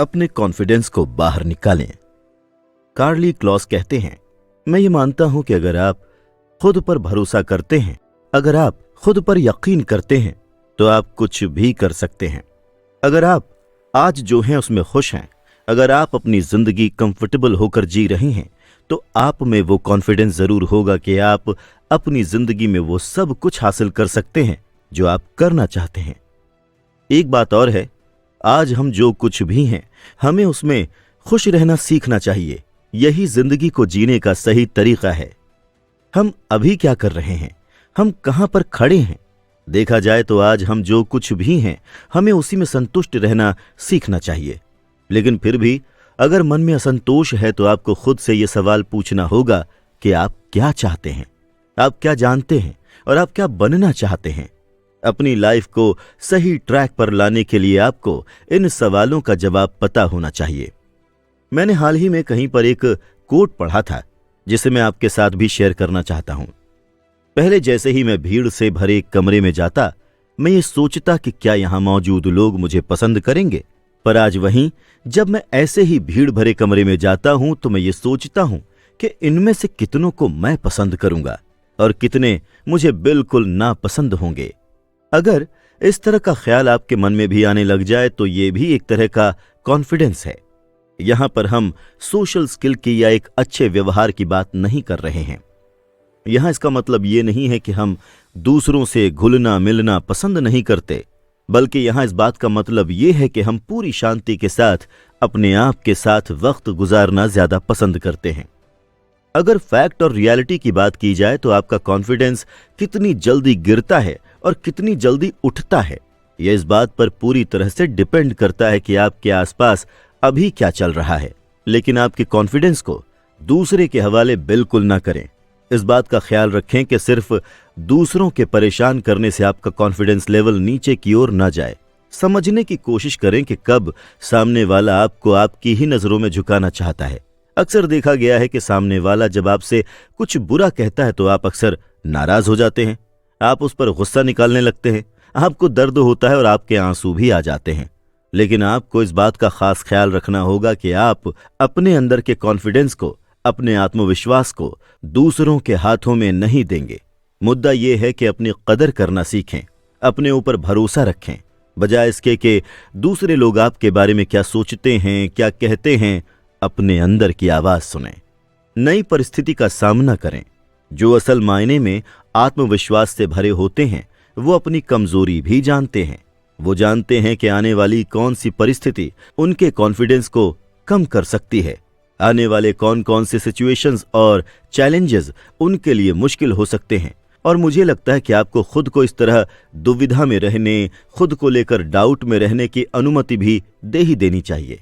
अपने कॉन्फिडेंस को बाहर निकालें। कार्ली क्लॉस कहते हैं, मैं ये मानता हूं कि अगर आप खुद पर भरोसा करते हैं, अगर आप खुद पर यकीन करते हैं, तो आप कुछ भी कर सकते हैं। अगर आप आज जो हैं उसमें खुश हैं, अगर आप अपनी जिंदगी कंफर्टेबल होकर जी रहे हैं, तो आप में वो कॉन्फिडेंस जरूर होगा कि आप अपनी जिंदगी में वो सब कुछ हासिल कर सकते हैं जो आप करना चाहते हैं। एक बात और है, आज हम जो कुछ भी हैं, हमें उसमें खुश रहना सीखना चाहिए। यही जिंदगी को जीने का सही तरीका है। हम अभी क्या कर रहे हैं, हम कहां पर खड़े हैं, देखा जाए तो आज हम जो कुछ भी हैं, हमें उसी में संतुष्ट रहना सीखना चाहिए। लेकिन फिर भी अगर मन में असंतोष है तो आपको खुद से यह सवाल पूछना होगा कि आप क्या चाहते हैं, आप क्या जानते हैं और आप क्या बनना चाहते हैं। अपनी लाइफ को सही ट्रैक पर लाने के लिए आपको इन सवालों का जवाब पता होना चाहिए। मैंने हाल ही में कहीं पर एक कोट पढ़ा था जिसे मैं आपके साथ भी शेयर करना चाहता हूं। पहले जैसे ही मैं भीड़ से भरे एक कमरे में जाता, मैं ये सोचता कि क्या यहां मौजूद लोग मुझे पसंद करेंगे, पर आज वहीं जब मैं ऐसे ही भीड़ भरे कमरे में जाता हूं तो मैं ये सोचता हूं कि इनमें से कितनों को मैं पसंद करूंगा और कितने मुझे बिल्कुल नापसंद होंगे। अगर इस तरह का ख्याल आपके मन में भी आने लग जाए तो ये भी एक तरह का कॉन्फिडेंस है। यहां पर हम सोशल स्किल की या एक अच्छे व्यवहार की बात नहीं कर रहे हैं। यहां इसका मतलब ये नहीं है कि हम दूसरों से घुलना मिलना पसंद नहीं करते, बल्कि यहां इस बात का मतलब ये है कि हम पूरी शांति के साथ अपने आप के साथ वक्त गुजारना ज्यादा पसंद करते हैं। अगर फैक्ट और रियलिटी की बात की जाए तो आपका कॉन्फिडेंस कितनी जल्दी गिरता है और कितनी जल्दी उठता है, यह इस बात पर पूरी तरह से डिपेंड करता है कि आपके आसपास अभी क्या चल रहा है। लेकिन आपके कॉन्फिडेंस को दूसरे के हवाले बिल्कुल ना करें। इस बात का ख्याल रखें कि सिर्फ दूसरों के परेशान करने से आपका कॉन्फिडेंस लेवल नीचे की ओर ना जाए। समझने की कोशिश करें कि कब सामने वाला आपको आपकी ही नजरों में झुकाना चाहता है। अक्सर देखा गया है कि सामने वाला जब आपसे कुछ बुरा कहता है तो आप अक्सर नाराज हो जाते हैं, आप उस पर गुस्सा निकालने लगते हैं, आपको दर्द होता है और आपके आंसू भी आ जाते हैं। लेकिन आपको इस बात का खास ख्याल रखना होगा कि आप अपने अंदर के कॉन्फिडेंस को, अपने आत्मविश्वास को दूसरों के हाथों में नहीं देंगे। मुद्दा यह है कि अपनी कदर करना सीखें, अपने ऊपर भरोसा रखें, बजाय इसके कि दूसरे लोग आपके बारे में क्या सोचते हैं, क्या कहते हैं। अपने अंदर की आवाज सुनें, नई परिस्थिति का सामना करें। जो असल मायने में आत्मविश्वास से भरे होते हैं वो अपनी कमजोरी भी जानते हैं। वो जानते हैं कि आने वाली कौन सी परिस्थिति उनके कॉन्फिडेंस को कम कर सकती है, आने वाले कौन कौन से सिचुएशंस और चैलेंजेस उनके लिए मुश्किल हो सकते हैं। और मुझे लगता है कि आपको खुद को इस तरह दुविधा में रहने, खुद को लेकर डाउट में रहने की अनुमति भी दे ही देनी चाहिए,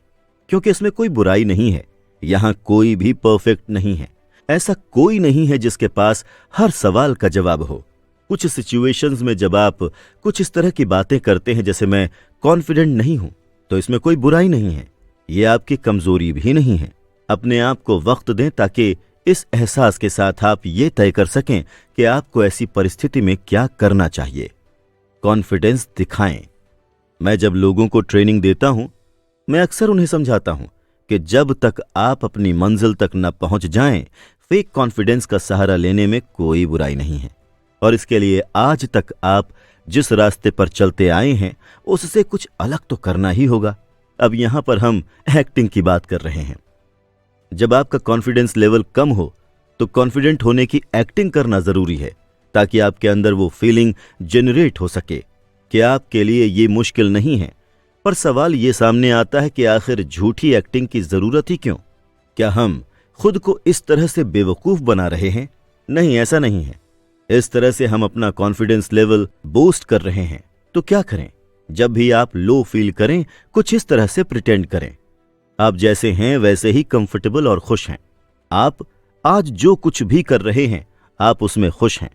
क्योंकि इसमें कोई बुराई नहीं है। यहां कोई भी परफेक्ट नहीं है। ऐसा कोई नहीं है जिसके पास हर सवाल का जवाब हो। कुछ सिचुएशंस में जब आप कुछ इस तरह की बातें करते हैं जैसे मैं कॉन्फिडेंट नहीं हूं, तो इसमें कोई बुराई नहीं है, ये आपकी कमजोरी भी नहीं है। अपने आप को वक्त दें ताकि इस एहसास के साथ आप ये तय कर सकें कि आपको ऐसी परिस्थिति में क्या करना चाहिए। कॉन्फिडेंस दिखाएं। मैं जब लोगों को ट्रेनिंग देता हूं, मैं अक्सर उन्हें समझाता हूं कि जब तक आप अपनी मंजिल तक न पहुंच जाएं, फेक कॉन्फिडेंस का सहारा लेने में कोई बुराई नहीं है। और इसके लिए आज तक आप जिस रास्ते पर चलते आए हैं उससे कुछ अलग तो करना ही होगा। अब यहां पर हम एक्टिंग की बात कर रहे हैं। जब आपका कॉन्फिडेंस लेवल कम हो तो कॉन्फिडेंट होने की एक्टिंग करना जरूरी है, ताकि आपके अंदर वो फीलिंग जनरेट हो सके कि आपके लिए ये मुश्किल नहीं है। पर सवाल ये सामने आता है कि आखिर झूठी एक्टिंग की जरूरत ही क्यों? क्या हम खुद को इस तरह से बेवकूफ बना रहे हैं? नहीं, ऐसा नहीं है। इस तरह से हम अपना कॉन्फिडेंस लेवल बूस्ट कर रहे हैं। तो क्या करें? जब भी आप लो फील करें, कुछ इस तरह से प्रिटेंड करें आप जैसे हैं वैसे ही कंफर्टेबल और खुश हैं। आप आज जो कुछ भी कर रहे हैं आप उसमें खुश हैं।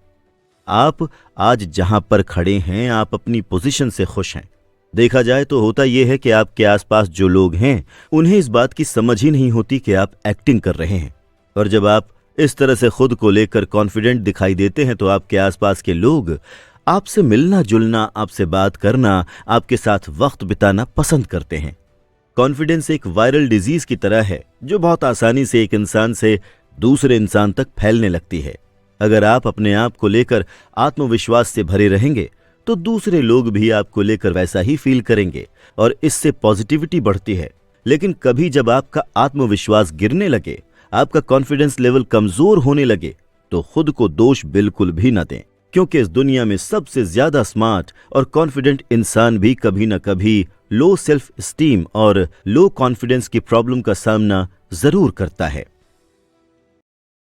आप आज जहां पर खड़े हैं आप अपनी पोजीशन से खुश हैं। देखा जाए तो होता यह है कि आपके आसपास जो लोग हैं उन्हें इस बात की समझ ही नहीं होती कि आप एक्टिंग कर रहे हैं। और जब आप इस तरह से खुद को लेकर कॉन्फिडेंट दिखाई देते हैं तो आपके आसपास के लोग आपसे मिलना जुलना, आपसे बात करना, आपके साथ वक्त बिताना पसंद करते हैं। कॉन्फिडेंस एक वायरल डिजीज की तरह है जो बहुत आसानी से एक इंसान से दूसरे इंसान तक फैलने लगती है। अगर आप अपने आप को लेकर आत्मविश्वास से भरे रहेंगे तो दूसरे लोग भी आपको लेकर वैसा ही फील करेंगे और इससे पॉजिटिविटी बढ़ती है। लेकिन कभी जब आपका आत्मविश्वास गिरने लगे, आपका कॉन्फिडेंस लेवल कमजोर होने लगे, तो खुद को दोष बिल्कुल भी न दें, क्योंकि इस दुनिया में सबसे ज्यादा स्मार्ट और कॉन्फिडेंट इंसान भी कभी न कभी लो सेल्फ स्टीम और लो कॉन्फिडेंस की प्रॉब्लम का सामना जरूर करता है।